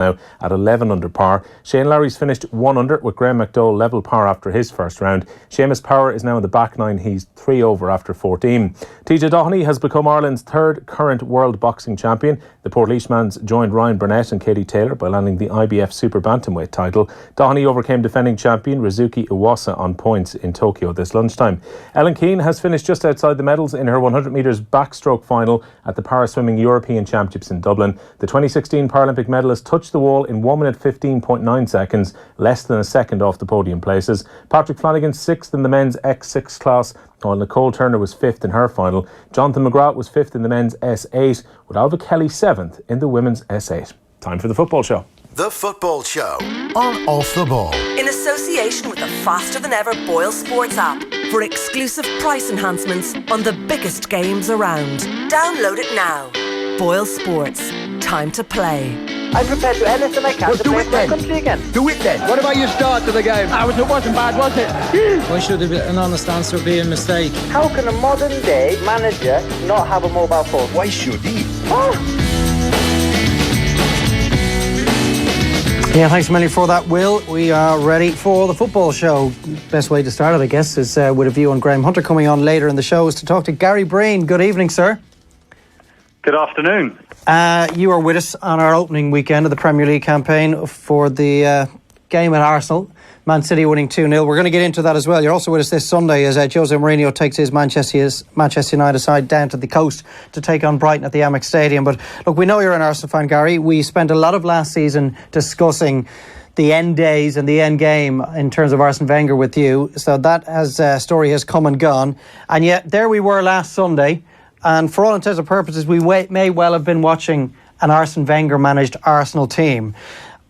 now at 11 under par. Shane Lowry's finished 1 under with Graham McDowell level par after his first round. Seamus Power is now in the back nine. He's 3 over after 14. TJ Doheney has become Ireland's third current world boxing champion. The Portlaoise man's joined Ryan Burnett and Katie Taylor by landing the IBF Super Bantamweight title. Doheney overcame defending champion Rizuki Iwasa on points in Tokyo this lunchtime. Ellen Keane has finished just outside the medals in her 100 metres backstroke final at the Para Swimming European Championships in Dublin. The 2016 Paralympic medalist touched the wall in 1 minute 15.9 seconds, less than a second off the podium places. Patrick Flanagan 6th in the men's X6 class, while Nicole Turner was 5th in her final. Jonathan McGrath was 5th in the men's S8, with Alva Kelly 7th in the women's S8. Time for the football show. The Football Show on Off the Ball. In association with the faster than ever Boyle Sports app for exclusive price enhancements on the biggest games around. Download it now. Boyle Sports. Time to play. I'm prepared to do anything I can to play for my country again. Do it then. What about your start to the game? It wasn't bad, was it? Why should an honest answer be a mistake? How can a modern day manager not have a mobile phone? Why should he? Yeah, thanks a million for that, Will. We are ready for the football show. Best way to start it, I guess, is with a view on Graham Hunter coming on later in the show, is to talk to Gary Breen. Good evening, sir. Good afternoon. You were with us on our opening weekend of the Premier League campaign for the game at Arsenal. Man City winning 2-0. We're going to get into that as well. You're also with us this Sunday as Jose Mourinho takes his Manchester United side down to the coast to take on Brighton at the Amex Stadium. But look, we know you're an Arsenal fan, Gary. We spent a lot of last season discussing the end days and the end game in terms of Arsene Wenger with you. So that story has come and gone. And yet there we were last Sunday. And for all intents and purposes, we may well have been watching an Arsene Wenger managed Arsenal team.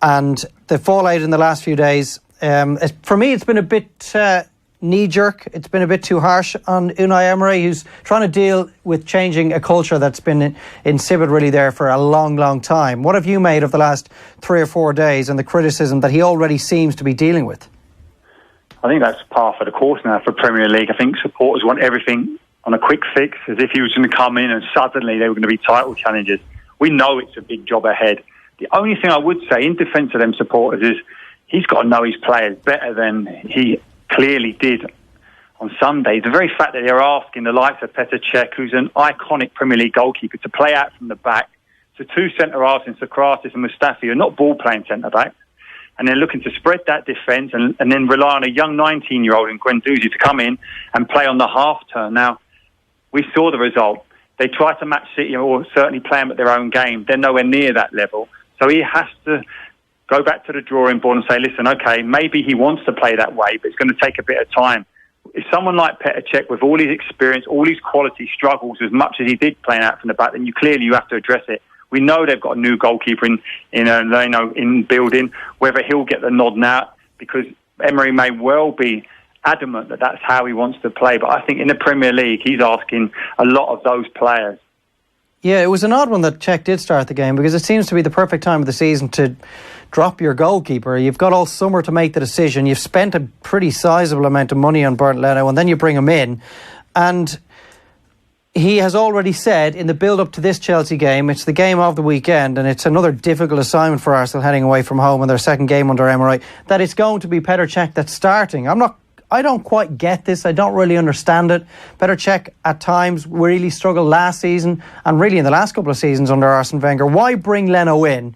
And the fallout in the last few days, for me, it's been a bit knee-jerk. It's been a bit too harsh on Unai Emery, who's trying to deal with changing a culture that's been insipid really there for a long, long time. What have you made of the last 3 or 4 days and the criticism that he already seems to be dealing with? I think that's par for the course now for Premier League. I think supporters want everything on a quick fix, as if he was going to come in and suddenly they were going to be title challengers. We know it's a big job ahead. The only thing I would say in defence of them supporters is he's got to know his players better than he clearly did on Sunday. The very fact that they're asking the likes of Petr Cech, who's an iconic Premier League goalkeeper, to play out from the back, to two centre-halves in Socrates and Mustafi, who are not ball-playing centre-backs, and they're looking to spread that defence and then rely on a young 19-year-old in Guendouzi to come in and play on the half-turn. Now, we saw the result. They tried to match City or certainly play them at their own game. They're nowhere near that level. So he has to go back to the drawing board and say, listen, OK, maybe he wants to play that way, but it's going to take a bit of time. If someone like Petr Cech, with all his experience, all his quality, struggles as much as he did playing out from the back, then you have to address it. We know they've got a new goalkeeper in building. Whether he'll get the nod now, because Emery may well be adamant that that's how he wants to play. But I think in the Premier League, he's asking a lot of those players. Yeah, it was an odd one that Cech did start the game, because it seems to be the perfect time of the season to drop your goalkeeper. You've got all summer to make the decision. You've spent a pretty sizable amount of money on Bernd Leno, and then you bring him in. And he has already said in the build-up to this Chelsea game, it's the game of the weekend, and it's another difficult assignment for Arsenal heading away from home in their second game under Emery, that it's going to be Petr Cech that's starting. I don't quite get this. I don't really understand it. Petr Cech at times really struggled last season and really in the last couple of seasons under Arsene Wenger. Why bring Leno in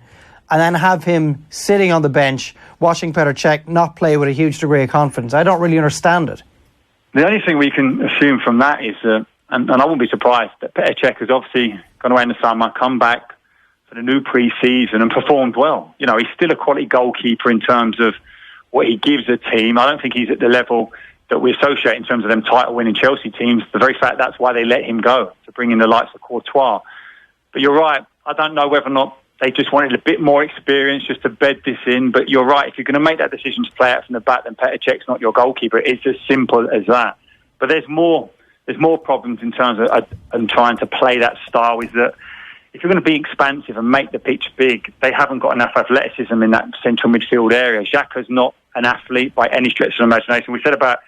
and then have him sitting on the bench watching Petr Cech not play with a huge degree of confidence? I don't really understand it. The only thing we can assume from that is, and I wouldn't be surprised, that Petr Cech has obviously gone away in the summer, come back for the new pre-season and performed well. You know, he's still a quality goalkeeper in terms of what he gives a team. I don't think he's at the level that we associate in terms of them title-winning Chelsea teams. The very fact that's why they let him go, to bring in the likes of Courtois. But you're right. I don't know whether or not they just wanted a bit more experience just to bed this in. But you're right. If you're going to make that decision to play out from the back, then Petr Cech's not your goalkeeper. It's as simple as that. But there's more problems in terms of trying to play that style, is that if you're going to be expansive and make the pitch big, they haven't got enough athleticism in that central midfield area. Xhaka's not an athlete by any stretch of the imagination. We said about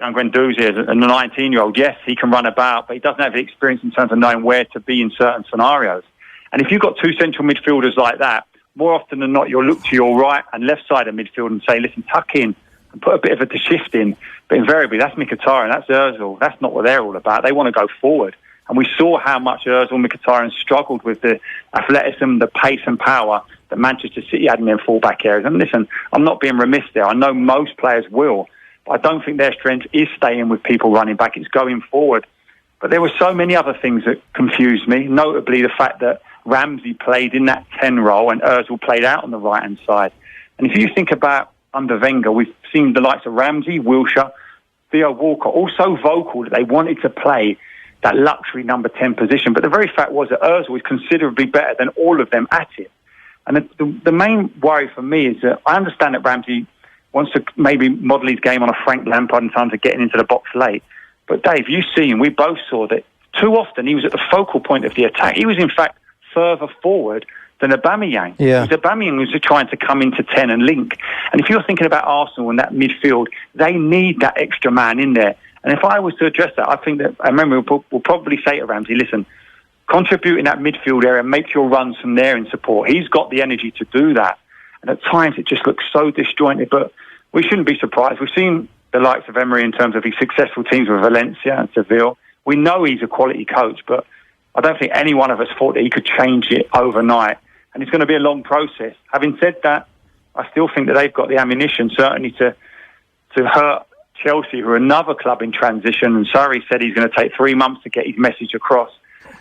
Guendouzi as a 19-year-old, yes, he can run about, but he doesn't have the experience in terms of knowing where to be in certain scenarios. And if you've got two central midfielders like that, more often than not, you'll look to your right and left side of midfield and say, listen, tuck in and put a bit of a shift in. But invariably, that's Mkhitaryan, that's Ozil. That's not what they're all about. They want to go forward. And we saw how much Ozil and Mkhitaryan struggled with the athleticism, the pace and power that Manchester City had in their full-back areas. And listen, I'm not being remiss there. I know most players will. But I don't think their strength is staying with people running back. It's going forward. But there were so many other things that confused me, notably the fact that Ramsey played in that 10 role and Ozil played out on the right-hand side. And if you think about under Wenger, we've seen the likes of Ramsey, Wilshere, Theo Walcott, all so vocal that they wanted to play that luxury number 10 position. But the very fact was that Ozil is considerably better than all of them at it. And the main worry for me is that I understand that Ramsey wants to maybe model his game on a Frank Lampard in terms of getting into the box late. But Dave, you see, and we both saw that too often he was at the focal point of the attack. He was, in fact, further forward than Aubameyang. Yeah. Because Aubameyang was trying to come into 10 and link. And if you're thinking about Arsenal and that midfield, they need that extra man in there. And if I was to address that, I think that, I remember we'll probably say to Ramsey, listen, contribute in that midfield area, make your runs from there in support. He's got the energy to do that. And at times it just looks so disjointed, but we shouldn't be surprised. We've seen the likes of Emery in terms of his successful teams with Valencia and Seville. We know he's a quality coach, but I don't think any one of us thought that he could change it overnight. And it's going to be a long process. Having said that, I still think that they've got the ammunition, certainly to hurt Chelsea, who are another club in transition. And Sarri said he's going to take 3 months to get his message across.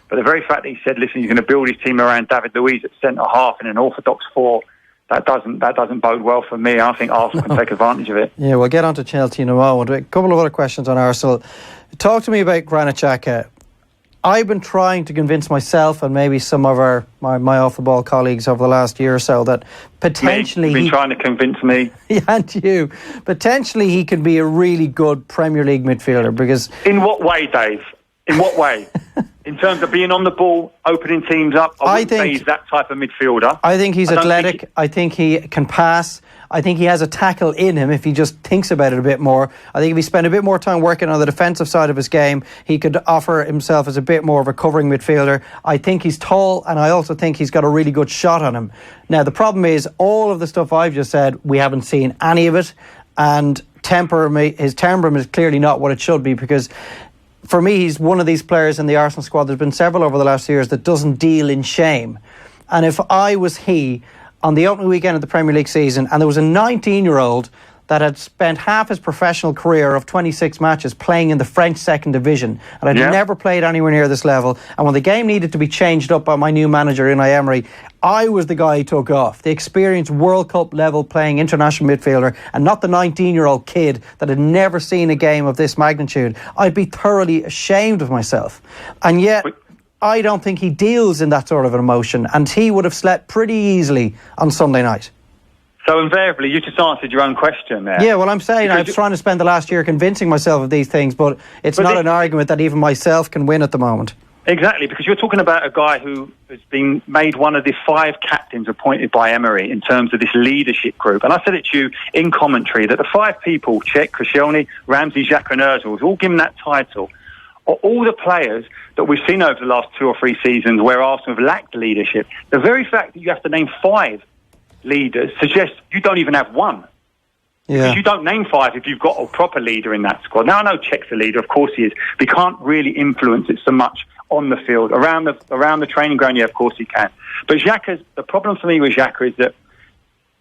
But the very fact that he said, listen, he's going to build his team around David Luiz at centre-half in an orthodox 4, that doesn't bode well for me. I think Arsenal can take advantage of it. Yeah, we'll get on to Chelsea in a moment. A couple of other questions on Arsenal. Talk to me about Granit Xhaka. I've been trying to convince myself and maybe some of my off-the-ball colleagues over the last year or so that potentially... You've been trying to convince me. And you. Potentially he could be a really good Premier League midfielder because... In what way, Dave? In what way? In terms of being on the ball, opening teams up, I wouldn't say he's that type of midfielder. I think he's athletic. I think he can pass. I think he has a tackle in him if he just thinks about it a bit more. I think if he spent a bit more time working on the defensive side of his game, he could offer himself as a bit more of a covering midfielder. I think he's tall, and I also think he's got a really good shot on him. Now, the problem is, all of the stuff I've just said, we haven't seen any of it, and his temperament is clearly not what it should be, because for me, he's one of these players in the Arsenal squad. There's been several over the last few years that doesn't deal in shame. And if I was he, on the opening weekend of the Premier League season, and there was a 19-year-old that had spent half his professional career of 26 matches playing in the French second division, and had never played anywhere near this level, and when the game needed to be changed up by my new manager, Unai Emery, I was the guy he took off. The experienced World Cup level playing international midfielder, and not the 19-year-old kid that had never seen a game of this magnitude. I'd be thoroughly ashamed of myself. And yet, I don't think he deals in that sort of an emotion, and he would have slept pretty easily on Sunday night. So invariably, you just answered your own question there. Yeah, well, I'm saying I was trying to spend the last year convincing myself of these things, but it's not an argument that even myself can win at the moment. Exactly, because you're talking about a guy who has been made one of the 5 captains appointed by Emery in terms of this leadership group. And I said it to you in commentary that the 5 people, Cech, Koscielny, Ramsey, Xhaka and Ozil, all given that title, are all the players that we've seen over the last 2 or 3 seasons where Arsenal have lacked leadership. The very fact that you have to name 5 leaders suggests you don't even have one. Yeah. Because you don't name 5 if you've got a proper leader in that squad. Now, I know Czech's a leader, of course he is, but he can't really influence it so much on the field. Around the training ground, yeah, of course he can. But Xhaka's, the problem for me with Xhaka is that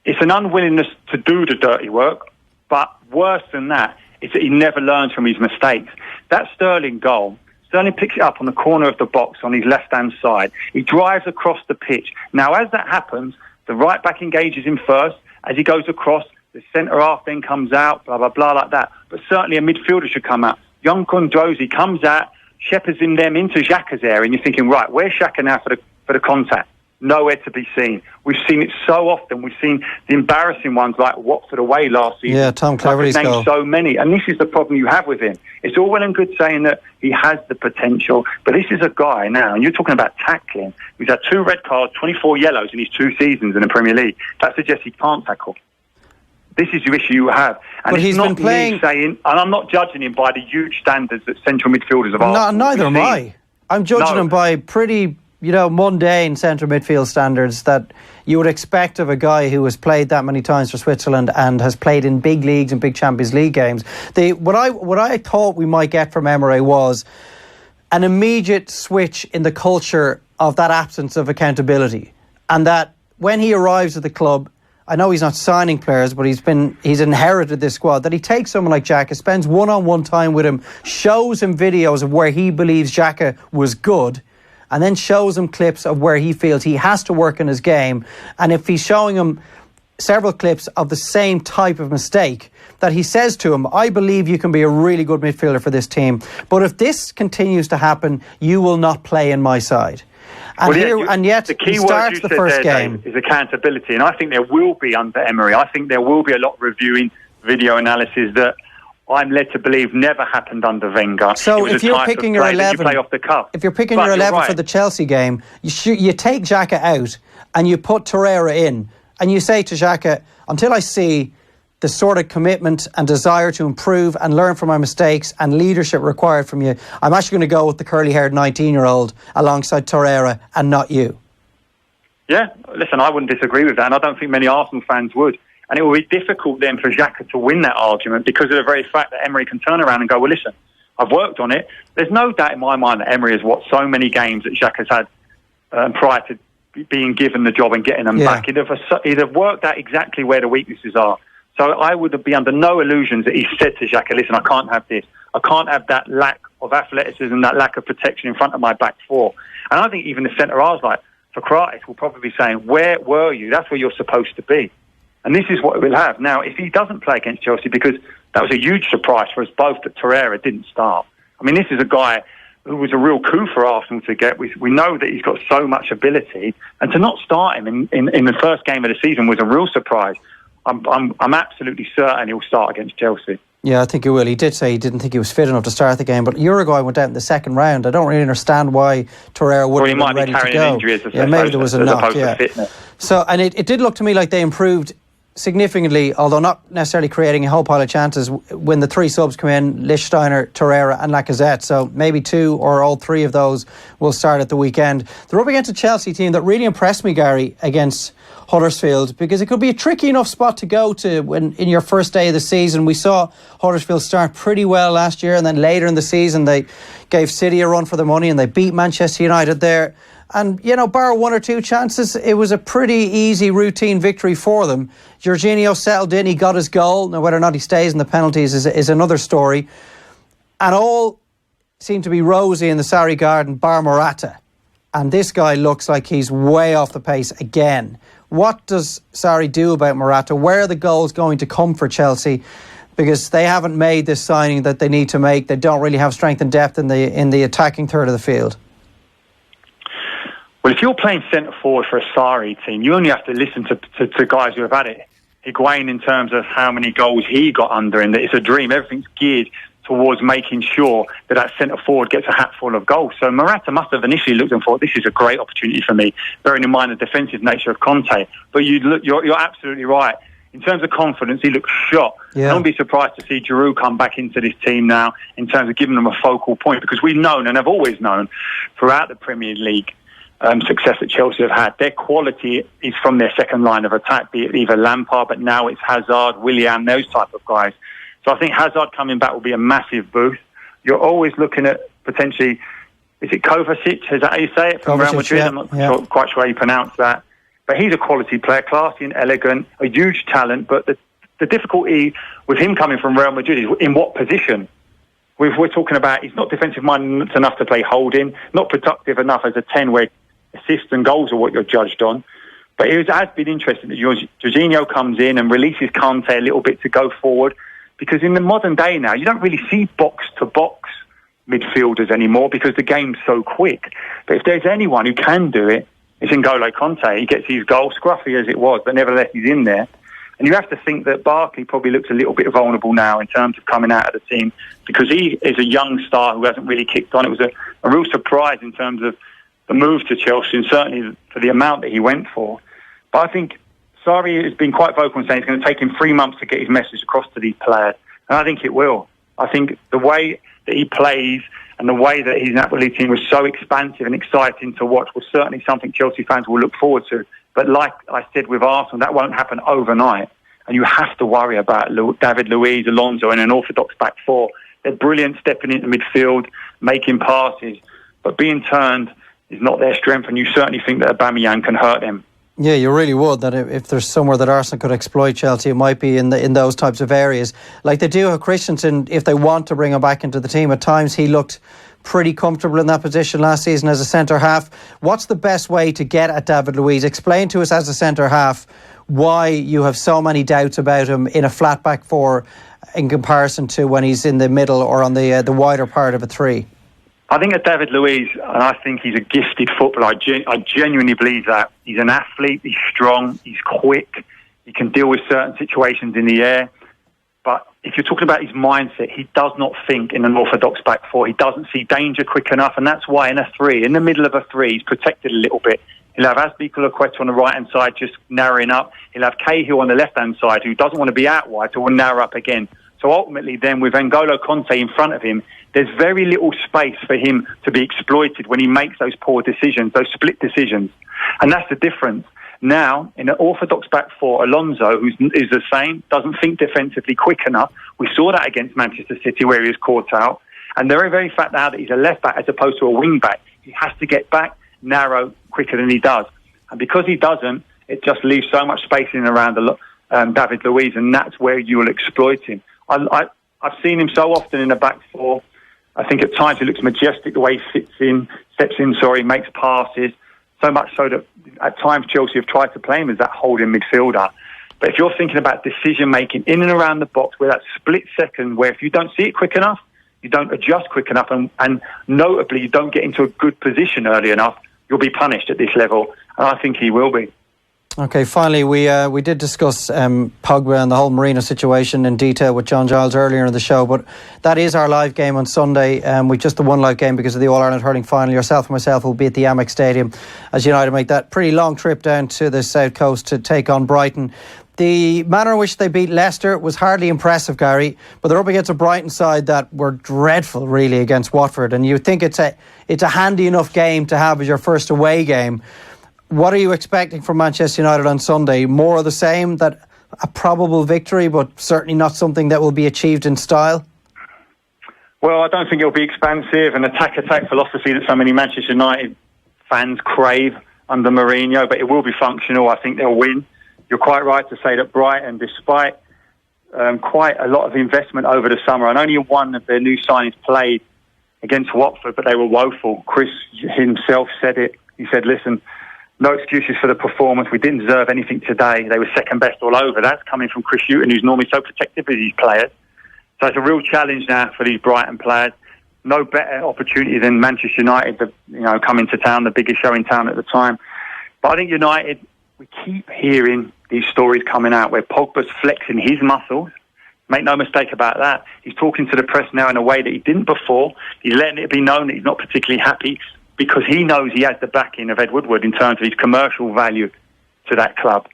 it's an unwillingness to do the dirty work, but worse than that, is that he never learns from his mistakes. That Sterling goal, Sterling picks it up on the corner of the box on his left-hand side. He drives across the pitch. Now, as that happens, the right back engages him first. As he goes across, the centre-half then comes out, blah, blah, blah, like that. But certainly a midfielder should come out. Jon Kondrosi comes out, shepherds in them into Xhaka's area, and you're thinking, right, where's Xhaka now for the contact? Nowhere to be seen. We've seen it so often. We've seen the embarrassing ones like Watford away last season. Yeah, Tom Cleverley's goal. So many, and this is the problem you have with him. It's all well and good saying that he has the potential, but this is a guy now, and you're talking about tackling. He's had 2 red cards, 24 yellows in his 2 seasons in the Premier League. That suggests he can't tackle. This is the issue you have. And but it's he's not been playing... me saying, and I'm not judging him by the huge standards that central midfielders have Neither am I. I'm judging him by pretty mundane centre midfield standards that you would expect of a guy who has played that many times for Switzerland and has played in big leagues and big Champions League games. What I thought we might get from Emery was an immediate switch in the culture of that absence of accountability, and that when he arrives at the club, I know he's not signing players, but he's inherited this squad, that he takes someone like Xhaka, spends one-on-one time with him, shows him videos of where he believes Xhaka was good, and then shows him clips of where he feels he has to work in his game. And if he's showing him several clips of the same type of mistake, that he says to him, I believe you can be a really good midfielder for this team, but if this continues to happen, you will not play in my side. And yet the key he word starts you the said first there, game. Dave, is accountability, and I think there will be under Emery. I think there will be a lot of reviewing, video analysis that I'm led to believe never happened under Wenger. So if you're picking your 11, play off the cuff. If you're picking your 11 for the Chelsea game, you take Xhaka out and you put Torreira in, and you say to Xhaka, until I see the sort of commitment and desire to improve and learn from my mistakes and leadership required from you, I'm actually going to go with the curly-haired 19-year-old alongside Torreira and not you. Yeah, listen, I wouldn't disagree with that, and I don't think many Arsenal fans would. And it will be difficult then for Xhaka to win that argument because of the very fact that Emery can turn around and go, well, listen, I've worked on it. There's no doubt in my mind that Emery has watched so many games that Xhaka's had prior to being given the job and getting them back. He'd have worked out exactly where the weaknesses are. So I would be under no illusions that he said to Xhaka, listen, I can't have this. I can't have that lack of athleticism, that lack of protection in front of my back four. And I think even the centre-halves, like Socrates, will probably be saying, where were you? That's where you're supposed to be. And this is what we'll have. Now, if he doesn't play against Chelsea, because that was a huge surprise for us both that Torreira didn't start. I mean, this is a guy who was a real coup for Arsenal to get. We know that he's got so much ability. And to not start him in the first game of the season was a real surprise. I'm absolutely certain he'll start against Chelsea. Yeah, I think he will. He did say he didn't think he was fit enough to start the game, but Uruguay went out in the second round. I don't really understand why Torreira wouldn't have been ready to go. Maybe there was a knock. So, and it did look to me like they improved significantly, although not necessarily creating a whole pile of chances, when the three subs come in, Lichtsteiner, Torreira and Lacazette. So maybe two or all three of those will start at the weekend. They're up against a Chelsea team that really impressed me, Gary, against Huddersfield, because it could be a tricky enough spot to go to when in your first day of the season. We saw Huddersfield start pretty well last year, and then later in the season they gave City a run for their money and they beat Manchester United there. And, bar one or two chances, it was a pretty easy routine victory for them. Jorginho settled in, he got his goal. Now, whether or not he stays in the penalties is another story. And all seemed to be rosy in the Sarri garden, bar Morata. And this guy looks like he's way off the pace again. What does Sarri do about Morata? Where are the goals going to come for Chelsea? Because they haven't made this signing that they need to make. They don't really have strength and depth in the attacking third of the field. Well, if you're playing centre forward for a Sarri team, you only have to listen to guys who have had it. Higuain, in terms of how many goals he got under, and that it's a dream. Everything's geared towards making sure that centre forward gets a hatful of goals. So Morata must have initially looked and thought, this is a great opportunity for me, bearing in mind the defensive nature of Conte. But you're absolutely right. In terms of confidence, he looks shot. Yeah. I wouldn't be surprised to see Giroud come back into this team now in terms of giving them a focal point, because we've known and have always known throughout the Premier League success that Chelsea have had, their quality is from their second line of attack, be it either Lampard, but now it's Hazard, Willian, those type of guys. So I think Hazard coming back will be a massive boost. You're always looking at potentially, is it Kovacic? Is that how you say it? From Real Madrid? Yeah, I'm not quite sure how you pronounce that. But he's a quality player, classy and elegant, a huge talent. But the difficulty with him coming from Real Madrid is in what position. We're talking about he's not defensive-minded enough to play holding, not productive enough as a 10 where assists and goals are what you're judged on. But it has been interesting that Jorginho comes in and releases Conte a little bit to go forward, because in the modern day now, you don't really see box-to-box midfielders anymore because the game's so quick. But if there's anyone who can do it, it's N'Golo Conte. He gets his goal, scruffy as it was, but nevertheless he's in there. And you have to think that Barkley probably looks a little bit vulnerable now in terms of coming out of the team, because he is a young star who hasn't really kicked on. It was a real surprise in terms of the move to Chelsea, and certainly for the amount that he went for. But I think Sarri has been quite vocal in saying it's going to take him 3 months to get his message across to these players. And I think it will. I think the way that he plays And the way that his Napoli team was so expansive and exciting to watch was certainly something Chelsea fans will look forward to. But like I said with Arsenal, that won't happen overnight. And you have to worry about David Luiz, Alonso, and an orthodox back four. They're brilliant stepping into midfield, making passes. But being turned is not their strength. And you certainly think that Aubameyang can hurt them. Yeah, you really would. That if there's somewhere that Arsenal could exploit Chelsea, it might be in those types of areas. Like they do have Christensen, if they want to bring him back into the team. At times he looked pretty comfortable in that position last season as a centre half. What's the best way to get at David Luiz? Explain to us as a centre half why you have so many doubts about him in a flat back four in comparison to when he's in the middle or on the wider part of a three. I think that David Luiz, and I think he's a gifted footballer. I genuinely believe that. He's an athlete, he's strong, he's quick, he can deal with certain situations in the air. But if you're talking about his mindset, he does not think in an orthodox back four. He doesn't see danger quick enough, and that's why in a three, in the middle of a three, he's protected a little bit. He'll have Azpilicueta on the right-hand side just narrowing up. He'll have Cahill on the left-hand side who doesn't want to be out wide, so will narrow up again. So ultimately then with N'Golo Conte in front of him, there's very little space for him to be exploited when he makes those poor decisions, those split decisions. And that's the difference. Now, in an orthodox back four, Alonso, who is the same, doesn't think defensively quick enough. We saw that against Manchester City where he was caught out. And the very, very fact now that he's a left back as opposed to a wing back, he has to get back narrow quicker than he does. And because he doesn't, it just leaves so much space in and around David Luiz, and that's where you will exploit him. I've seen him so often in the back four. I think at times he looks majestic the way he steps in, makes passes. So much so that at times Chelsea have tried to play him as that holding midfielder. But if you're thinking about decision making in and around the box, where that split second, where if you don't see it quick enough, you don't adjust quick enough, and notably you don't get into a good position early enough, you'll be punished at this level. And I think he will be. Okay, finally, we did discuss Pogba and the whole Mourinho situation in detail with John Giles earlier in the show, but that is our live game on Sunday. With just the one live game because of the All-Ireland hurling final. Yourself and myself will be at the Amex Stadium as United make that pretty long trip down to the South Coast to take on Brighton. The manner in which they beat Leicester was hardly impressive, Gary, but they're up against a Brighton side that were dreadful, really, against Watford, and you think it's a handy enough game to have as your first away game. What are you expecting from Manchester United on Sunday? More of the same, that a probable victory, but certainly not something that will be achieved in style? Well, I don't think it'll be expansive, an attack philosophy that so many Manchester United fans crave under Mourinho, but it will be functional. I think they'll win. You're quite right to say that Brighton, despite quite a lot of investment over the summer, and only one of their new signings played against Watford, but they were woeful. Chris himself said it. He said, listen, no excuses for the performance. We didn't deserve anything today. They were second best all over. That's coming from Chris Hughton, who's normally so protective of these players. So it's a real challenge now for these Brighton players. No better opportunity than Manchester United to come into town, the biggest show in town at the time. But I think United, we keep hearing these stories coming out where Pogba's flexing his muscles. Make no mistake about that. He's talking to the press now in a way that he didn't before. He's letting it be known that he's not particularly happy, because he knows he has the backing of Ed Woodward in terms of his commercial value to that club.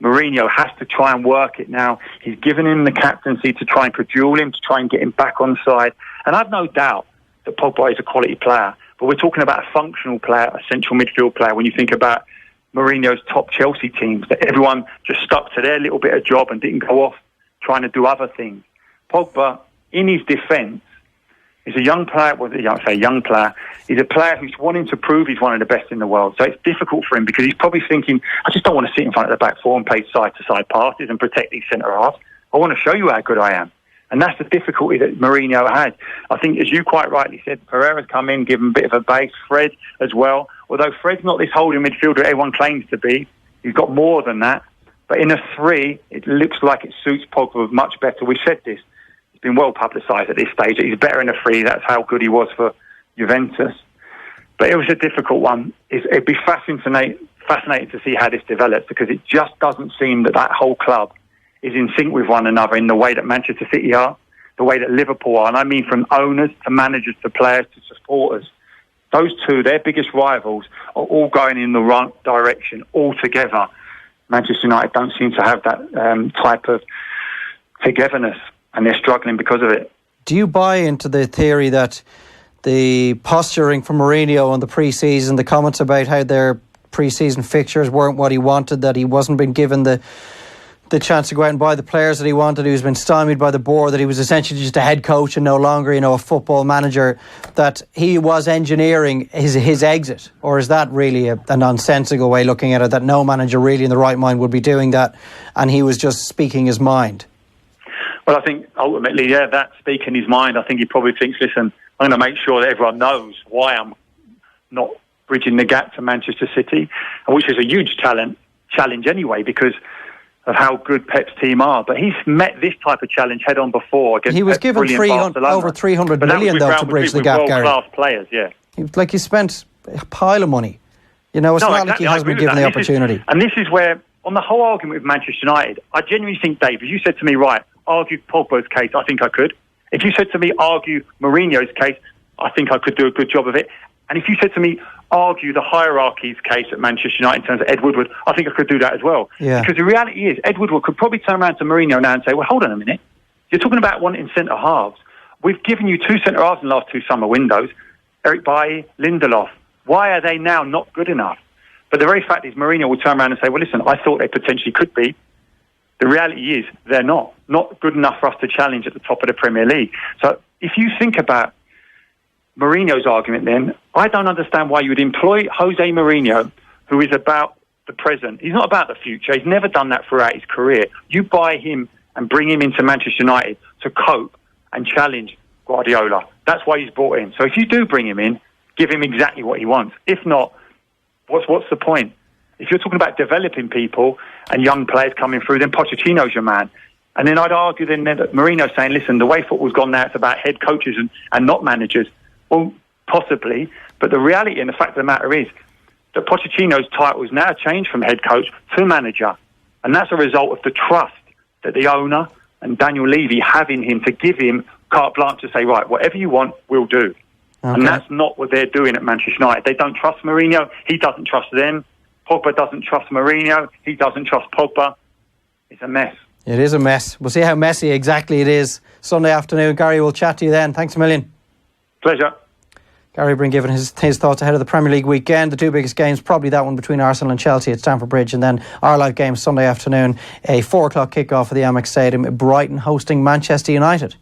Mourinho has to try and work it now. He's given him the captaincy to try and cajole him, to try and get him back on side. And I've no doubt that Pogba is a quality player. But we're talking about a functional player, a central midfield player. When you think about Mourinho's top Chelsea teams, that everyone just stuck to their little bit of job and didn't go off trying to do other things. Pogba, in his defence, is a young player. Well, I say young player. He's a player who's wanting to prove he's one of the best in the world. So it's difficult for him because he's probably thinking, I just don't want to sit in front of the back four and play side-to-side passes and protect these centre-halves. I want to show you how good I am. And that's the difficulty that Mourinho had. I think, as you quite rightly said, Pereira's come in, given a bit of a base. Fred as well. Although Fred's not this holding midfielder everyone claims to be. He's got more than that. But in a three, it looks like it suits Pogba much better. We said this. Been well publicised at this stage that he's better in a free. That's how good he was for Juventus. But it was a difficult one. It'd be fascinating to see how this develops, because it just doesn't seem that whole club is in sync with one another in the way that Manchester City are, the way that Liverpool are. And I mean from owners to managers to players to supporters. Those two, their biggest rivals, are all going in the right direction altogether. Manchester United don't seem to have that type of togetherness, and they're struggling because of it. Do you buy into the theory that the posturing from Mourinho on the pre-season, the comments about how their pre-season fixtures weren't what he wanted, that he wasn't been given the chance to go out and buy the players that he wanted, he was been stymied by the board, that he was essentially just a head coach and no longer, a football manager, that he was engineering his exit? Or is that really a nonsensical way looking at it, that no manager really in the right mind would be doing that, and he was just speaking his mind? Well, I think ultimately, that's speaking his mind. I think he probably thinks, listen, I'm going to make sure that everyone knows why I'm not bridging the gap to Manchester City, which is a huge challenge anyway, because of how good Pep's team are. But he's met this type of challenge head on before. He was given over 300 million though to bridge the gap, Gary. World-class players, yeah. He spent a pile of money. It's not exactly. Like he hasn't been given the opportunity. And this is where, on the whole argument with Manchester United, I genuinely think, Dave, if you said to me, right, argue Pogba's case, I think I could. If you said to me, argue Mourinho's case, I think I could do a good job of it. And if you said to me, argue the hierarchy's case at Manchester United in terms of Ed Woodward, I think I could do that as well. Yeah. Because the reality is, Ed Woodward could probably turn around to Mourinho now and say, well, hold on a minute. You're talking about wanting centre-halves. We've given you 2 centre-halves in the last 2 summer windows, Eric Bailly, Lindelof. Why are they now not good enough? But the very fact is, Mourinho will turn around and say, well, listen, I thought they potentially could be. The reality is, they're not good enough for us to challenge at the top of the Premier League. So if you think about Mourinho's argument, then I don't understand why you would employ Jose Mourinho, who is about the present. He's not about the future. He's never done that throughout his career. You buy him and bring him into Manchester United to cope and challenge Guardiola. That's why he's brought in. So if you do bring him in, give him exactly what he wants. If not, what's the point? If you're talking about developing people and young players coming through, then Pochettino's your man. And then I'd argue then that Mourinho's saying, listen, the way football's gone now, it's about head coaches and not managers. Well, possibly, but the reality and the fact of the matter is that Pochettino's title has now changed from head coach to manager. And that's a result of the trust that the owner and Daniel Levy have in him to give him carte blanche to say, right, whatever you want, we'll do. Okay. And that's not what they're doing at Manchester United. They don't trust Mourinho. He doesn't trust them. Pogba doesn't trust Mourinho. He doesn't trust Pogba. It's a mess. It is a mess. We'll see how messy exactly it is Sunday afternoon. Gary, we'll chat to you then. Thanks a million. Pleasure. Gary Breen giving his thoughts ahead of the Premier League weekend. The 2 biggest games, probably that one between Arsenal and Chelsea at Stamford Bridge, and then our live game Sunday afternoon, a 4 o'clock kickoff at the Amex Stadium, Brighton hosting Manchester United.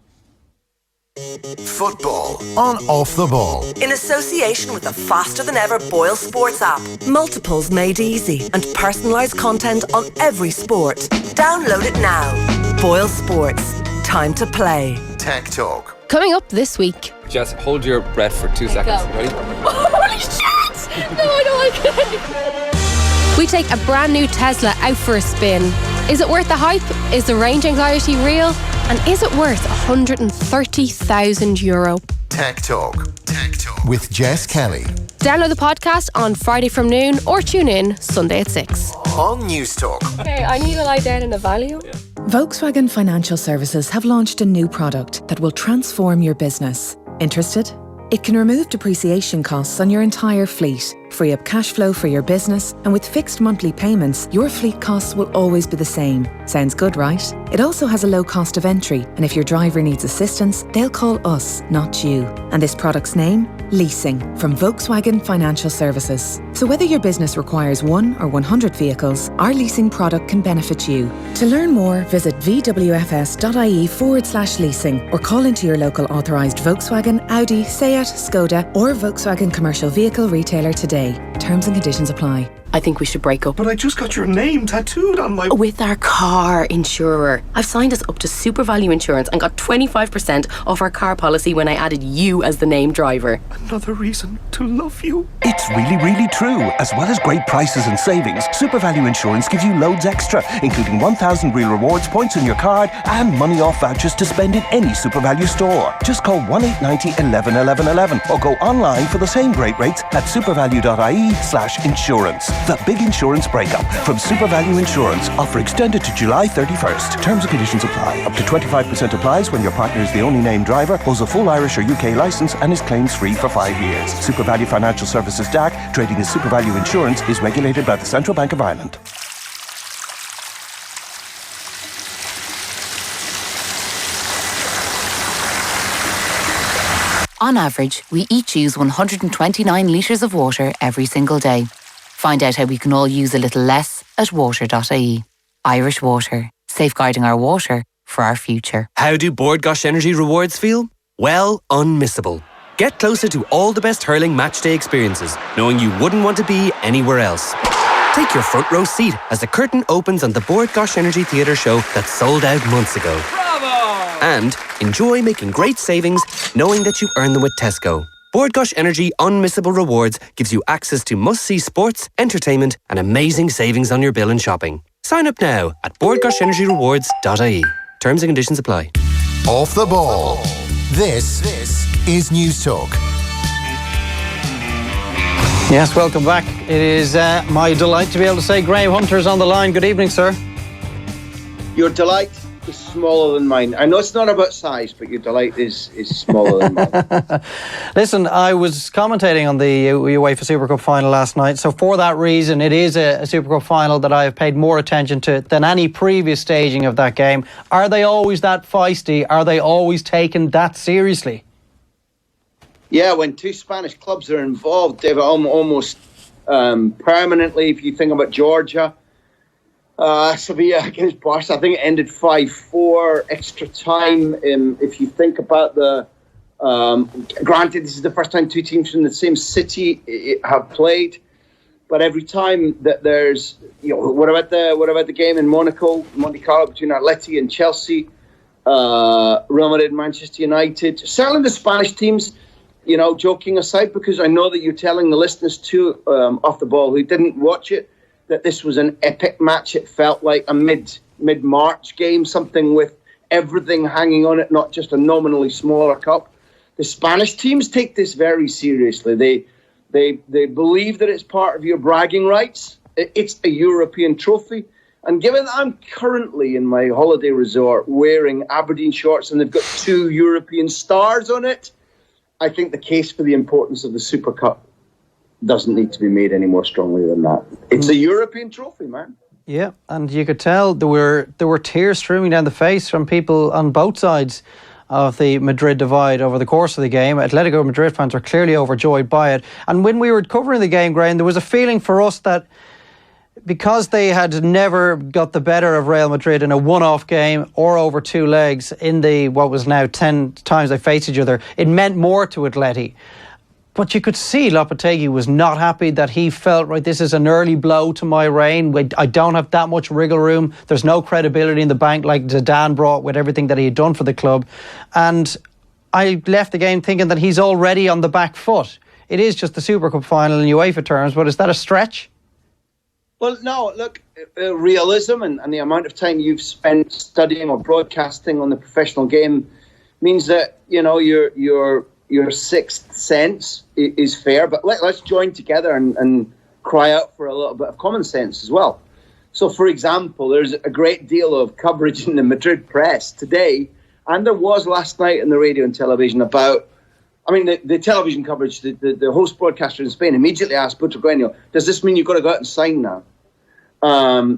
Football on Off the Ball. In association with the faster-than-ever Boyle Sports app. Multiples made easy and personalised content on every sport. Download it now. Boyle Sports. Time to play. Tech Talk. Coming up this week. Just hold your breath for 2 seconds. Ready? Holy shit! No, I don't like it. We take a brand new Tesla out for a spin. Is it worth the hype? Is the range anxiety real? And is it worth €130,000? Tech Talk. Tech Talk. With Jess Kelly. Download the podcast on Friday from noon or tune in Sunday at 6. On News Talk. Okay, I need to lie down in a value. Volkswagen Financial Services have launched a new product that will transform your business. Interested? It can remove depreciation costs on your entire fleet, free up cash flow for your business, and with fixed monthly payments, your fleet costs will always be the same. Sounds good, right? It also has a low cost of entry, and if your driver needs assistance, they'll call us, not you. And this product's name? Leasing, from Volkswagen Financial Services. So whether your business requires 1 or 100 vehicles, our leasing product can benefit you. To learn more, visit vwfs.ie/leasing or call into your local authorised Volkswagen, Audi, Seat, Skoda or Volkswagen commercial vehicle retailer today. Terms and conditions apply. I think we should break up. But I just got your name tattooed on my... With our car insurer. I've signed us up to Super Value Insurance and got 25% off our car policy when I added you as the named driver. Another reason to love you. It's really, really true. As well as great prices and savings, Super Value Insurance gives you loads extra, including 1,000 real rewards points on your card and money off vouchers to spend in any Super Value store. Just call 1890 11 11 11 or go online for the same great rates at supervalue.ie/insurance. The big insurance breakup from Super Value Insurance. Offer extended to July 31st. Terms and conditions apply. Up to 25% applies when your partner is the only named driver, holds a full Irish or UK licence and is claims free for 5 years. Super Value Financial Services DAC, trading as Super Value Insurance, is regulated by the Central Bank of Ireland. On average, we each use 129 litres of water every single day. Find out how we can all use a little less at water.ie. Irish Water, safeguarding our water for our future. How do Bord Gáis Energy rewards feel? Well, unmissable. Get closer to all the best hurling matchday experiences, knowing you wouldn't want to be anywhere else. Take your front row seat as the curtain opens on the Bord Gáis Energy Theatre show that sold out months ago. Bravo! And enjoy making great savings knowing that you earn them with Tesco. Bord Gáis Energy Unmissable Rewards gives you access to must-see sports, entertainment and amazing savings on your bill and shopping. Sign up now at bordgaisenergyrewards.ie. Terms and conditions apply. Off the ball. This is News Talk. Yes, welcome back. It is my delight to be able to say Graham Hunter's on the line. Good evening, sir. Your delight is smaller than mine. I know it's not about size, but your delight is smaller than mine. Listen, I was commentating on the UEFA Super Cup final last night, so for that reason, it is a Super Cup final that I have paid more attention to than any previous staging of that game. Are they always that feisty? Are they always taken that seriously? Yeah, when two Spanish clubs are involved, David, almost permanently, if you think about Georgia, Sevilla against Barca, I think it ended 5-4, extra time. If you think about the, granted, this is the first time two teams from the same city have played, but every time that there's, what about the game in Monte Carlo between Atleti and Chelsea, Real Madrid, Manchester United, certainly the Spanish teams. Joking aside, because I know that you're telling the listeners too, off the ball, who didn't watch it, that this was an epic match. It felt like a mid-March game, something with everything hanging on it, not just a nominally smaller cup. The Spanish teams take this very seriously. They believe that it's part of your bragging rights. It's a European trophy. And given that I'm currently in my holiday resort wearing Aberdeen shorts and they've got two European stars on it, I think the case for the importance of the Super Cup doesn't need to be made any more strongly than that. It's a European trophy, man. Yeah, and you could tell there were tears streaming down the face from people on both sides of the Madrid divide over the course of the game. Atletico Madrid fans are clearly overjoyed by it. And when we were covering the game, Graham, there was a feeling for us that because they had never got the better of Real Madrid in a one-off game or over two legs in the, what was now 10 times they faced each other, it meant more to Atleti. But you could see Lopetegui was not happy, that he felt, right, this is an early blow to my reign. I don't have that much wriggle room. There's no credibility in the bank like Zidane brought with everything that he had done for the club. And I left the game thinking that he's already on the back foot. It is just the Super Cup final in UEFA terms, but is that a stretch? Well, no, look, realism and the amount of time you've spent studying or broadcasting on the professional game means that, your sixth sense is fair. But let's join together and cry out for a little bit of common sense as well. So, for example, there's a great deal of coverage in the Madrid press today, and there was last night on the radio and television about, the television coverage, the host broadcaster in Spain immediately asked Butragueño, does this mean you've got to go out and sign now?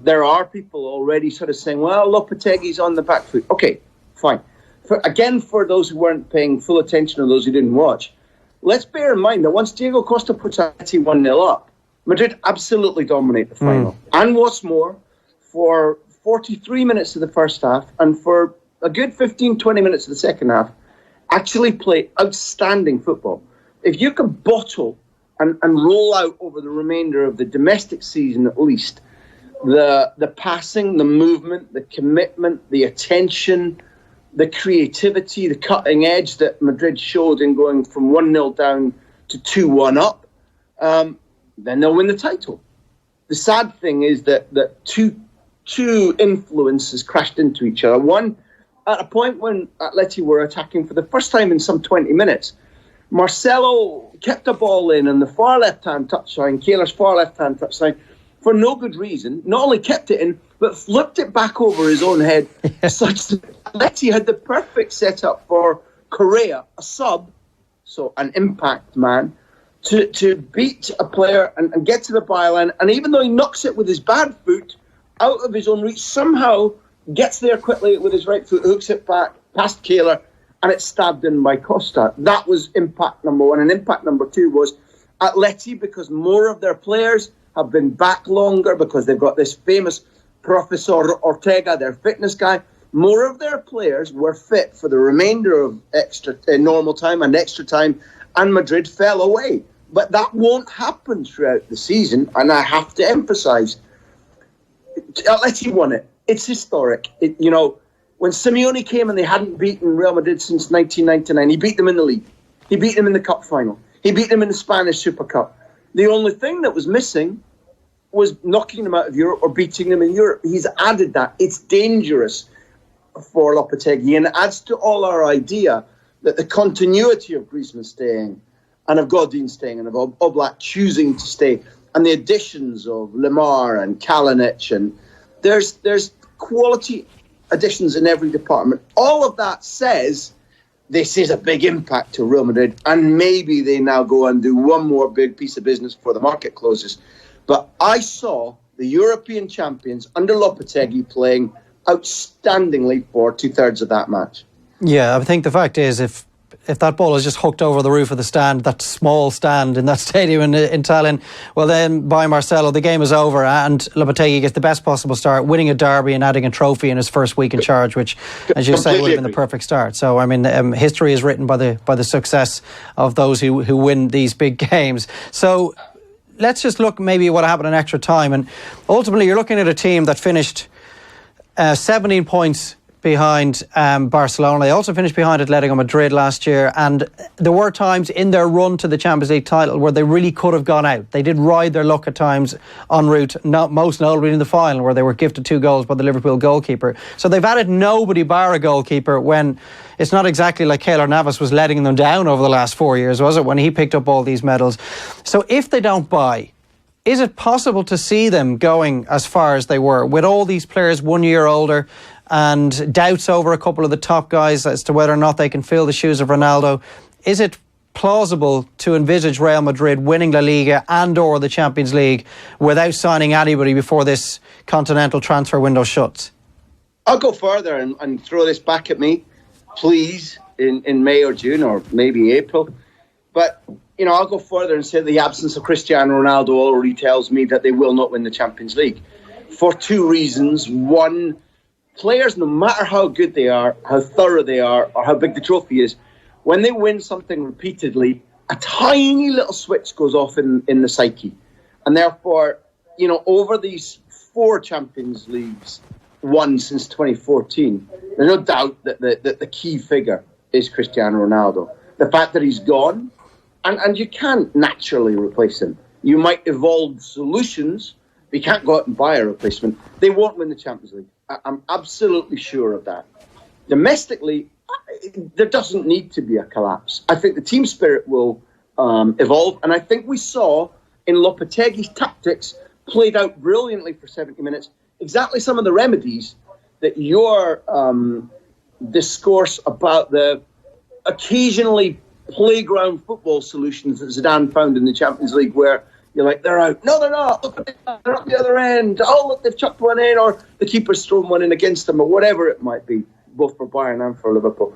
There are people already sort of saying, well, Lopetegui's on the back foot. Okay, fine. For those who weren't paying full attention or those who didn't watch, let's bear in mind that once Diego Costa puts Atleti 1-0 up, Madrid absolutely dominate the final. And what's more, for 43 minutes of the first half and for a good 15-20 minutes of the second half, actually play outstanding football. If you can bottle and roll out over the remainder of the domestic season at least, the passing, the movement, the commitment, the attention, the creativity, the cutting edge that Madrid showed in going from 1-0 down to 2-1 up, then they'll win the title. The sad thing is that two influences crashed into each other. One, at a point when Atleti were attacking for the first time in some 20 minutes, Marcelo kept the ball in on the far left-hand touchline, Keylor's far left-hand touchline, for no good reason. Not only kept it in, but flipped it back over his own head, such that Atleti had the perfect setup for Correa, a sub, so an impact man, to beat a player and get to the byline. And even though he knocks it with his bad foot out of his own reach, somehow gets there quickly with his right foot, hooks it back past Keylor, and it's stabbed in by Costa. That was impact number one. And impact number two was Atleti, because more of their players have been back longer, because they've got this famous Professor Ortega, their fitness guy. More of their players were fit for the remainder of normal time and extra time, and Madrid fell away. But that won't happen throughout the season, and I have to emphasise, Atleti won it. It's historic. When Simeone came and they hadn't beaten Real Madrid since 1999, he beat them in the league. He beat them in the cup final. He beat them in the Spanish Super Cup. The only thing that was missing was knocking them out of Europe or beating them in Europe. He's added that. It's dangerous for Lopetegui, and it adds to all our idea that the continuity of Griezmann staying and of Godin staying and of Oblak choosing to stay, and the additions of Lemar and Kalinic, and there's quality additions in every department. All of that says this is a big impact to Real Madrid, and maybe they now go and do one more big piece of business before the market closes. But I saw the European champions under Lopetegui playing outstandingly for 2/3 of that match. Yeah, I think the fact is, if that ball is just hooked over the roof of the stand, that small stand in that stadium in Tallinn, well then, by Marcelo, the game is over, and Lopetegui gets the best possible start, winning a derby and adding a trophy in his first week in charge, which, as you say, would have been the perfect start. So, I mean, history is written by the success of those who win these big games. So, let's just look maybe what happened in extra time, and ultimately you're looking at a team that finished 17 points behind Barcelona. They also finished behind Atletico Madrid last year, and there were times in their run to the Champions League title where they really could have gone out. They did ride their luck at times en route, not most notably in the final, where they were gifted 2 goals by the Liverpool goalkeeper. So they've added nobody bar a goalkeeper, when it's not exactly like Keylor Navas was letting them down over the last 4 years, was it, when he picked up all these medals? So if they don't buy, is it possible to see them going as far as they were, with all these players 1 year older and doubts over a couple of the top guys as to whether or not they can fill the shoes of Ronaldo? Is it plausible to envisage Real Madrid winning La Liga and or the Champions League without signing anybody before this continental transfer window shuts? I'll go further and throw this back at me, please, in May or June or maybe April. But, I'll go further and say the absence of Cristiano Ronaldo already tells me that they will not win the Champions League. For 2 reasons. One, players, no matter how good they are, how thorough they are, or how big the trophy is, when they win something repeatedly, a tiny little switch goes off in the psyche. And therefore, over these 4 Champions Leagues won since 2014, there's no doubt that the key figure is Cristiano Ronaldo. The fact that he's gone, and you can't naturally replace him. You might evolve solutions, but you can't go out and buy a replacement. They won't win the Champions League. I'm absolutely sure of that. Domestically, there doesn't need to be a collapse. I think the team spirit will evolve, and I think we saw in Lopetegui's tactics played out brilliantly for 70 minutes exactly some of the remedies that your discourse about the occasionally playground football solutions that Zidane found in the Champions League, where you're like, they're out. No, they're not. Look, they're up the other end. Oh, look, they've chucked one in, or the keeper's thrown one in against them, or whatever it might be, both for Bayern and for Liverpool.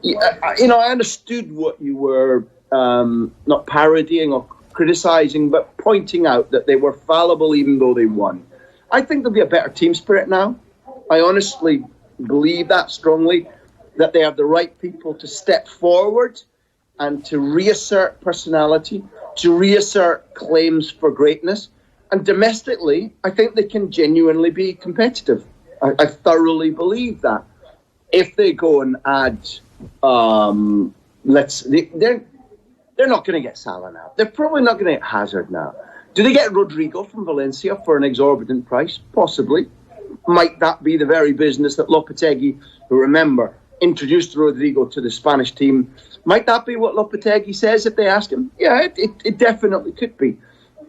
I understood what you were not parodying or criticising, but pointing out that they were fallible even though they won. I think there'll be a better team spirit now. I honestly believe that strongly, that they have the right people to step forward and to reassert personality, to reassert claims for greatness. And domestically, I think they can genuinely be competitive. I thoroughly believe that. If they go and add, they're not going to get Salah now. They're probably not going to get Hazard now. Do they get Rodrigo from Valencia for an exorbitant price? Possibly. Might that be the very business that Lopetegui, who, remember, introduced Rodrigo to the Spanish team? Might that be what Lopetegui says if they ask him? Yeah, it definitely could be.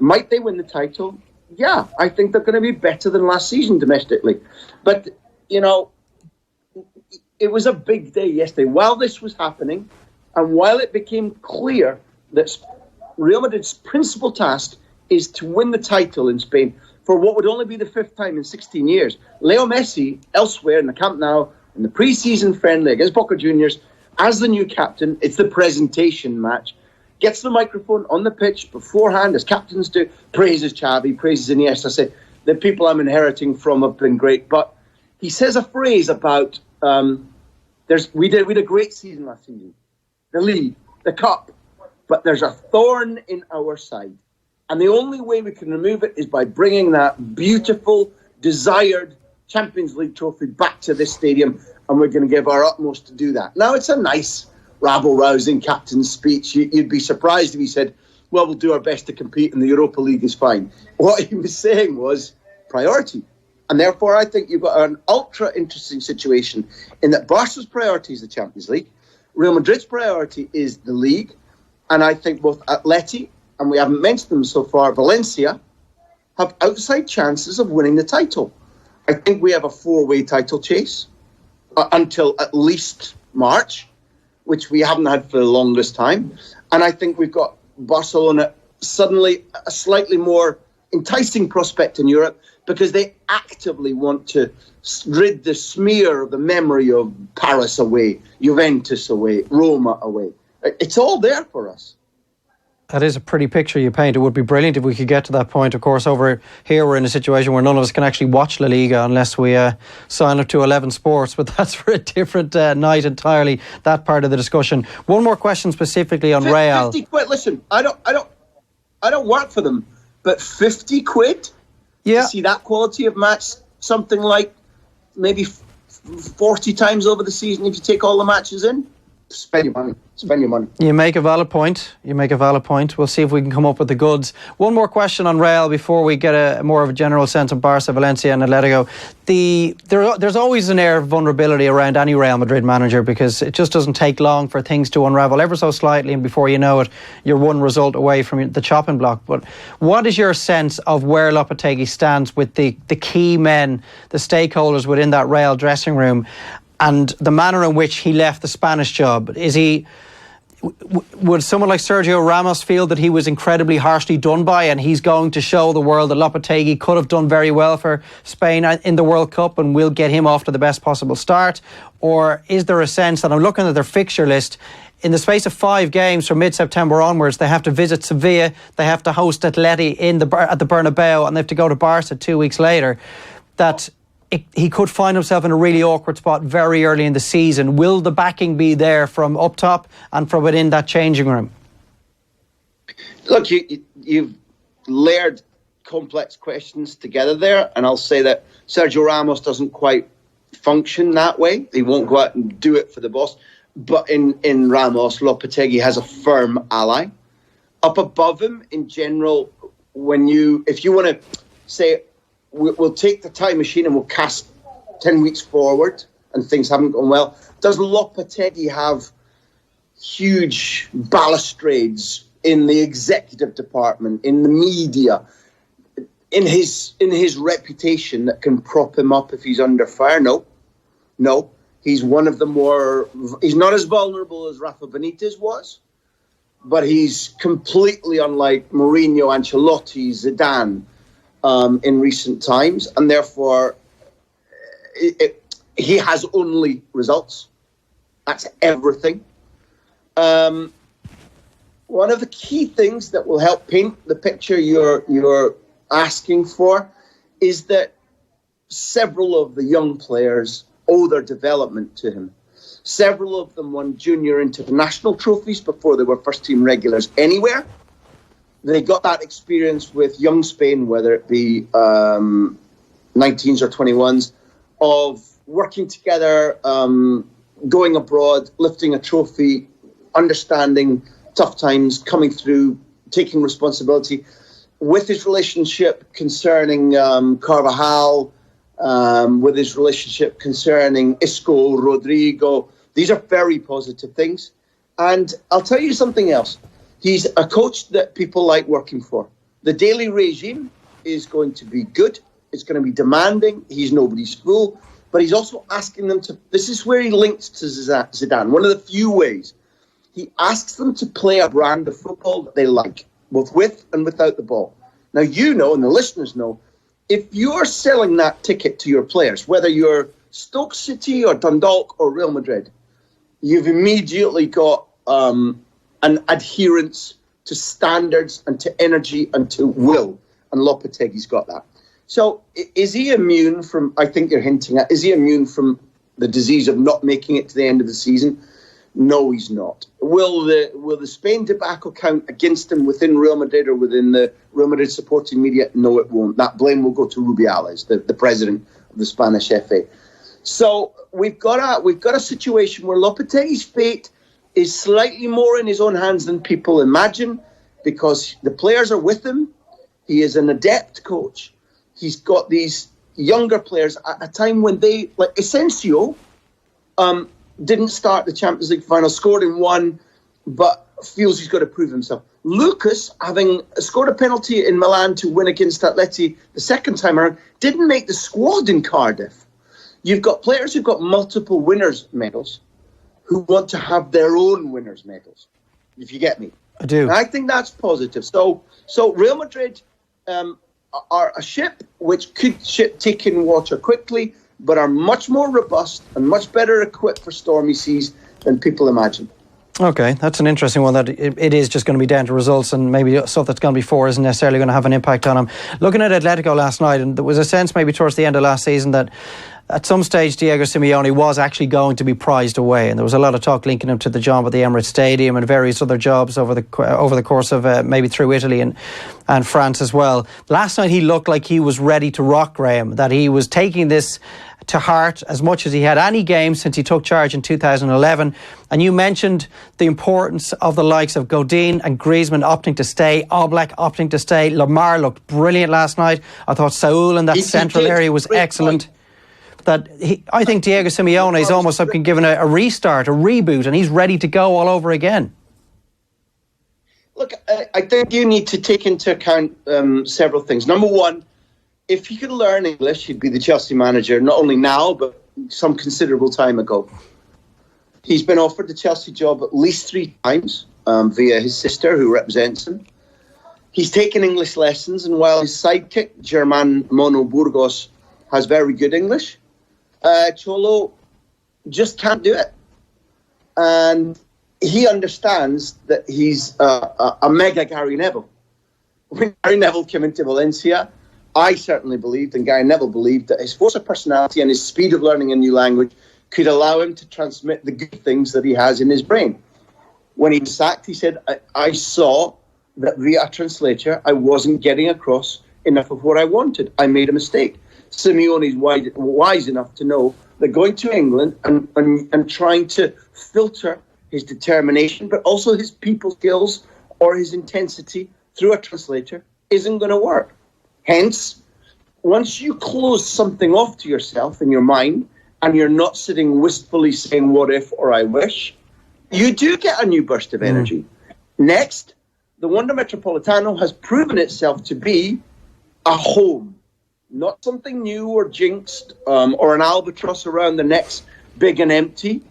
Might they win the title? Yeah, I think they're going to be better than last season domestically. But, it was a big day yesterday. While this was happening, and while it became clear that Real Madrid's principal task is to win the title in Spain for what would only be the 5th time in 16 years, Leo Messi, elsewhere in the Camp Nou, in the pre-season friendly against Boca Juniors, as the new captain, it's the presentation match. Gets the microphone on the pitch beforehand, as captains do, praises Xavi, praises Iniesta, say, the people I'm inheriting from have been great. But he says a phrase about, we had a great season last season. The league, the cup, but there's a thorn in our side. And the only way we can remove it is by bringing that beautiful, desired Champions League trophy back to this stadium, and we're going to give our utmost to do that. Now, it's a nice, rabble-rousing captain's speech. You'd be surprised if he said, well, we'll do our best to compete and the Europa League is fine. What he was saying was priority. And therefore, I think you've got an ultra-interesting situation in that Barca's priority is the Champions League, Real Madrid's priority is the league, and I think both Atleti, and we haven't mentioned them so far, Valencia, have outside chances of winning the title. I think we have a four-way title chase until at least March, which we haven't had for the longest time. And I think we've got Barcelona suddenly a slightly more enticing prospect in Europe because they actively want to rid the smear of the memory of Paris away, Juventus away, Roma away. It's all there for us. That is a pretty picture you paint. It would be brilliant if we could get to that point. Of course, over here we're in a situation where none of us can actually watch La Liga unless we sign up to 11 Sports, but that's for a different night entirely, that part of the discussion. One more question specifically on Real. 50 quid, listen, I don't work for them, but 50 quid to see that quality of match, something like maybe 40 times over the season if you take all the matches in? Spend your money. Spend your money. You make a valid point. We'll see if we can come up with the goods. One more question on Real before we get a more of a general sense of Barca, Valencia and Atletico. There's always an air of vulnerability around any Real Madrid manager because it just doesn't take long for things to unravel ever so slightly, and before you know it, you're one result away from the chopping block. But what is your sense of where Lopetegui stands with the key men, the stakeholders within that Real dressing room, and the manner in which he left the Spanish job? Would someone like Sergio Ramos feel that he was incredibly harshly done by, and he's going to show the world that Lopetegui could have done very well for Spain in the World Cup and we'll get him off to the best possible start? Or is there a sense that, I'm looking at their fixture list, in the space of 5 games from mid-September onwards, they have to visit Sevilla, they have to host Atleti at the Bernabeu, and they have to go to Barca 2 weeks later, that he could find himself in a really awkward spot very early in the season. Will the backing be there from up top and from within that changing room? Look, you've layered complex questions together there, and I'll say that Sergio Ramos doesn't quite function that way. He won't go out and do it for the boss. But in Ramos, Lopetegui has a firm ally. Up above him, in general, if you want to say, we'll take the time machine and we'll cast 10 weeks forward and things haven't gone well. Does Lopetegui have huge balustrades in the executive department, in the media, in his reputation that can prop him up if he's under fire? No. He's one of the he's not as vulnerable as Rafa Benitez was, but he's completely unlike Mourinho, Ancelotti, Zidane, in recent times, and therefore he has only results. That's everything. One of the key things that will help paint the picture you're asking for is that several of the young players owe their development to him. Several of them won junior international trophies before they were first-team regulars anywhere. They got that experience with young Spain, whether it be 19s or 21s, of working together, going abroad, lifting a trophy, understanding tough times, coming through, taking responsibility. With his relationship concerning Carvajal, with his relationship concerning Isco, Rodrigo, these are very positive things. And I'll tell you something else. He's a coach that people like working for. The daily regime is going to be good. It's going to be demanding. He's nobody's fool. But he's also asking them to... This is where he links to Zidane. One of the few ways. He asks them to play a brand of football that they like, both with and without the ball. Now, you know, and the listeners know, if you're selling that ticket to your players, whether you're Stoke City or Dundalk or Real Madrid, you've immediately got an adherence to standards and to energy and to will. And Lopetegui's got that. So is he immune from, I think you're hinting at, is he immune from the disease of not making it to the end of the season? No, he's not. Will the Spain debacle count against him within Real Madrid or within the Real Madrid supporting media? No, it won't. That blame will go to Rubiales, the president of the Spanish FA. So we've got a situation where Lopetegui's fate is slightly more in his own hands than people imagine, because the players are with him. He is an adept coach. He's got these younger players at a time when they, like Asensio, didn't start the Champions League final, scored in one, but feels he's got to prove himself. Lucas, having scored a penalty in Milan to win against Atleti the second time around, didn't make the squad in Cardiff. You've got players who've got multiple winners' medals who want to have their own winners' medals, if you get me. I do. And I think that's positive. So Real Madrid are a ship which could take in water quickly, but are much more robust and much better equipped for stormy seas than people imagine. Okay, that's an interesting one, that it is just going to be down to results, and maybe stuff that's gone before isn't necessarily going to have an impact on him. Looking at Atletico last night, and there was a sense maybe towards the end of last season that at some stage Diego Simeone was actually going to be prized away, and there was a lot of talk linking him to the job at the Emirates Stadium and various other jobs over the course of maybe through Italy and France as well. Last night he looked like he was ready to rock, Graham, that he was taking this to heart as much as he had any game since he took charge in 2011. And you mentioned the importance of the likes of Godin and Griezmann opting to stay, Oblak opting to stay. Lamar looked brilliant last night. I thought Saul in that central area was excellent. I think Diego Simeone is almost like been given a restart, a reboot, and he's ready to go all over again. Look, I think you need to take into account several things. Number one, if he could learn English, he'd be the Chelsea manager, not only now, but some considerable time ago. He's been offered the Chelsea job at least 3 times via his sister, who represents him. He's taken English lessons, and while his sidekick, German Mono Burgos, has very good English, Cholo just can't do it. And he understands that he's a mega Gary Neville. When Gary Neville came into Valencia, I certainly believed, and Gary Neville believed, that his force of personality and his speed of learning a new language could allow him to transmit the good things that he has in his brain. When he was sacked, he said, I saw that via a translator, I wasn't getting across enough of what I wanted. I made a mistake. Simeone is wise enough to know that going to England and trying to filter his determination, but also his people skills or his intensity through a translator isn't going to work. Hence, once you close something off to yourself in your mind and you're not sitting wistfully saying what if or I wish, you do get a new burst of energy. Next, the Wanda Metropolitano has proven itself to be a home, not something new or jinxed or an albatross around the neck's big and empty.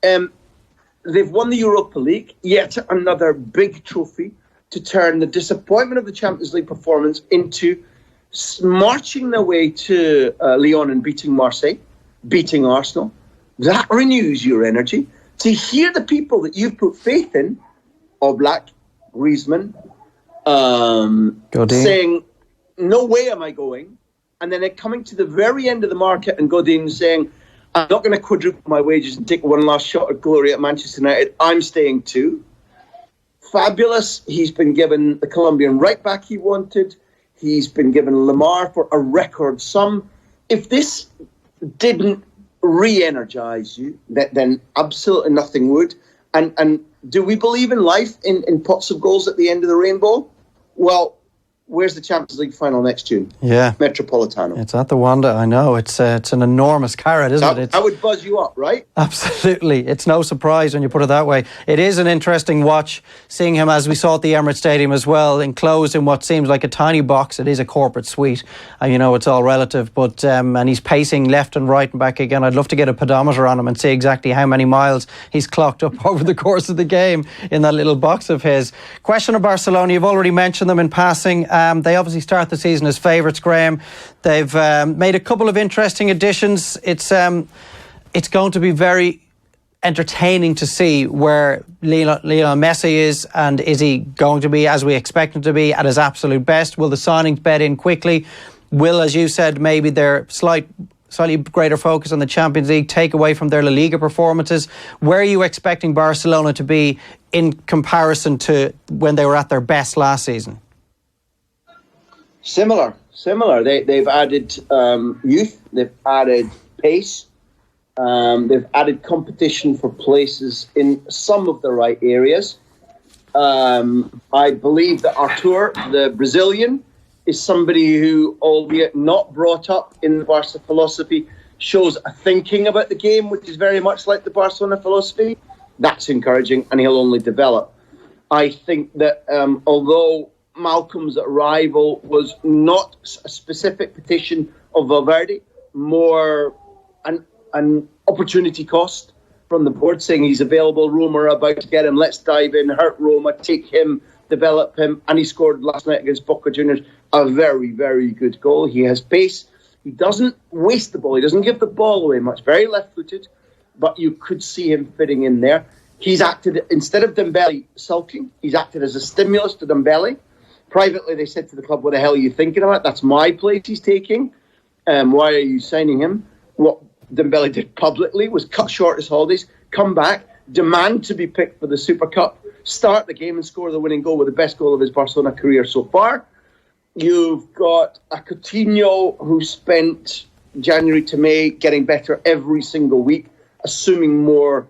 They've won the Europa League, yet another big trophy to turn the disappointment of the Champions League performance into marching their way to Lyon and beating Marseille, beating Arsenal. That renews your energy. To hear the people that you've put faith in, Oblak, Griezmann, saying, no way am I going, and then coming to the very end of the market and Godin saying, I'm not going to quadruple my wages and take one last shot at glory at Manchester United, I'm staying too. Fabulous. He's been given the Colombian right back he wanted. He's been given Lamar for a record sum. If this didn't re-energize you, then absolutely nothing would. And do we believe in life in pots of goals at the end of the rainbow? Well, where's the Champions League final next June? Yeah. Metropolitano. It's at the Wanda, I know. It's an enormous carrot, isn't it? That would buzz you up, right? Absolutely. It's no surprise when you put it that way. It is an interesting watch, seeing him, as we saw at the Emirates Stadium as well, enclosed in what seems like a tiny box. It is a corporate suite, and you know it's all relative, but and he's pacing left and right and back again. I'd love to get a pedometer on him and see exactly how many miles he's clocked up over the course of the game in that little box of his. Question of Barcelona, you've already mentioned them in passing. They obviously start the season as favourites, Graham. They've made a couple of interesting additions. It's going to be very entertaining to see where Lionel Messi is, and is he going to be, as we expect him to be, at his absolute best? Will the signings bed in quickly? Will, as you said, maybe their slightly greater focus on the Champions League take away from their La Liga performances? Where are you expecting Barcelona to be in comparison to when they were at their best last season? Similar. They've added youth, they've added pace, they've added competition for places in some of the right areas. I believe that Artur, the Brazilian, is somebody who, albeit not brought up in the Barca philosophy, shows a thinking about the game which is very much like the Barcelona philosophy. That's encouraging, and he'll only develop. I think that although Malcolm's arrival was not a specific petition of Valverde, more an opportunity cost from the board, saying he's available, Roma are about to get him, let's dive in, hurt Roma, take him, develop him, and he scored last night against Boca Juniors a very, very good goal. He has pace. He doesn't waste the ball. He doesn't give the ball away much. Very left-footed, but you could see him fitting in there. He's acted, instead of Dembele sulking, he's acted as a stimulus to Dembele. Privately, they said to the club, what the hell are you thinking about? That's my place he's taking. Why are you signing him? What Dembele did publicly was cut short his holidays, come back, demand to be picked for the Super Cup, start the game and score the winning goal with the best goal of his Barcelona career so far. You've got a Coutinho who spent January to May getting better every single week, assuming more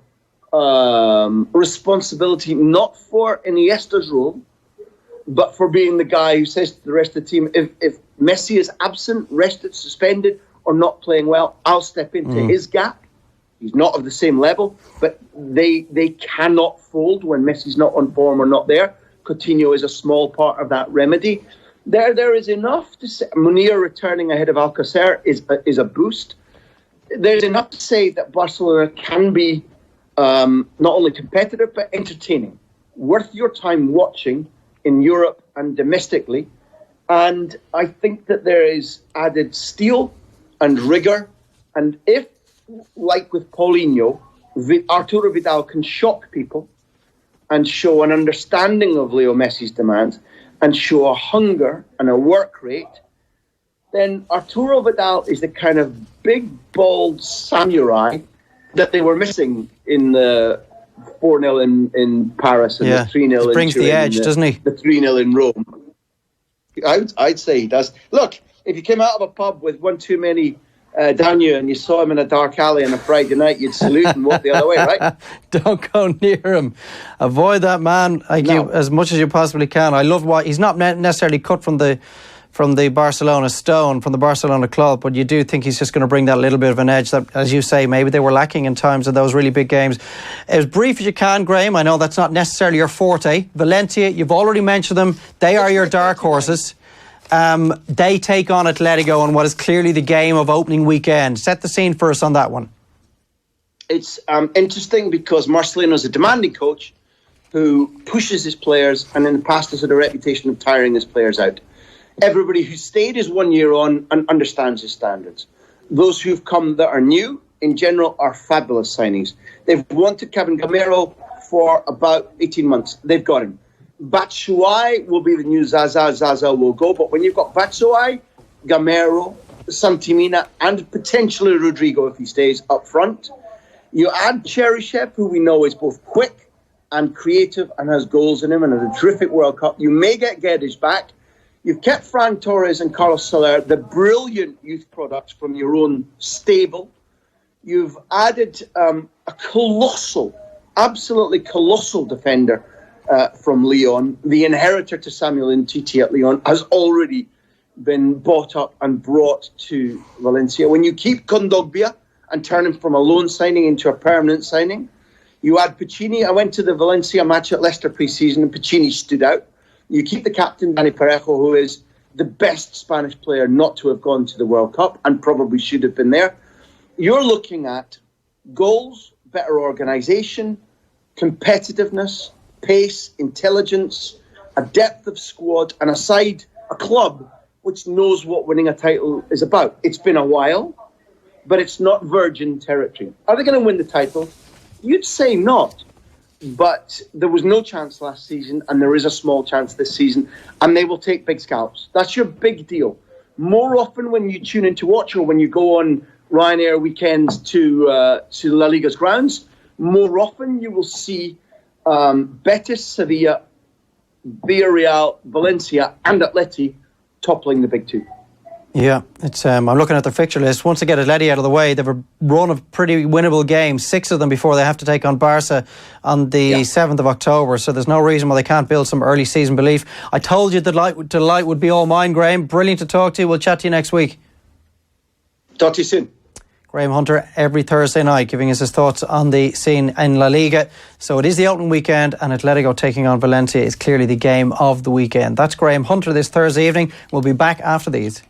responsibility, not for Iniesta's role, but for being the guy who says to the rest of the team, if Messi is absent, rested, suspended, or not playing well, I'll step into his gap. He's not of the same level, but they cannot fold when Messi's not on form or not there. Coutinho is a small part of that remedy. There is enough to say. Munir returning ahead of Alcacer is a boost. There's enough to say that Barcelona can be not only competitive but entertaining, worth your time watching in Europe and domestically. And I think that there is added steel and rigor. And if, like with Paulinho, Arturo Vidal can shock people and show an understanding of Leo Messi's demands and show a hunger and a work rate, then Arturo Vidal is the kind of big, bold samurai that they were missing in the 4-0 in Paris and the 3-0 in Turin. He brings the edge, doesn't he? The 3-0 in Rome. I'd say he does. Look, if you came out of a pub with one too many down you and you saw him in a dark alley on a Friday night, you'd salute and walk the other way, right? Don't go near him. Avoid that man as much as you possibly can. I love what he's not necessarily cut from the Barcelona stone, from the Barcelona club, but you do think he's just going to bring that little bit of an edge that, as you say, maybe they were lacking in times of those really big games. As brief as you can, Graham, I know that's not necessarily your forte. Valencia, you've already mentioned them. They are your dark horses. They take on Atletico on what is clearly the game of opening weekend. Set the scene for us on that one. It's interesting because Marcelino is a demanding coach who pushes his players and in the past has had a reputation of tiring his players out. Everybody who stayed is 1 year on and understands his standards. Those who've come that are new, in general, are fabulous signings. They've wanted Kevin Gamero for about 18 months. They've got him. Batshuayi will be the new Zaza. Zaza will go. But when you've got Batshuayi, Gamero, Santimina, and potentially Rodrigo if he stays up front, you add Cheryshev, who we know is both quick and creative and has goals in him and has a terrific World Cup. You may get Guedes back. You've kept Fran Torres and Carlos Soler, the brilliant youth products from your own stable. You've added a colossal, absolutely colossal defender from Lyon. The inheritor to Samuel Umtiti at Lyon has already been bought up and brought to Valencia. When you keep Kondogbia and turn him from a loan signing into a permanent signing, you add Piccini. I went to the Valencia match at Leicester pre-season and Piccini stood out. You keep the captain, Dani Parejo, who is the best Spanish player not to have gone to the World Cup and probably should have been there. You're looking at goals, better organisation, competitiveness, pace, intelligence, a depth of squad, and a club which knows what winning a title is about. It's been a while, but it's not virgin territory. Are they going to win the title? You'd say not. But there was no chance last season, and there is a small chance this season, and they will take big scalps. That's your big deal. More often when you tune in to watch, or when you go on Ryanair weekends to La Liga's grounds, more often you will see Betis, Sevilla, Villarreal, Valencia, and Atleti toppling the big two. Yeah, it's. I'm looking at their fixture list. Once they get Atleti out of the way, they have a run of pretty winnable games, 6 of them before they have to take on Barca on the 7th of October. So there's no reason why they can't build some early season belief. I told you the delight would be all mine, Graham. Brilliant to talk to you. We'll chat to you next week. Talk to you soon. Graham Hunter every Thursday night giving us his thoughts on the scene in La Liga. So it is the opening weekend, and Atletico taking on Valencia is clearly the game of the weekend. That's Graham Hunter this Thursday evening. We'll be back after these.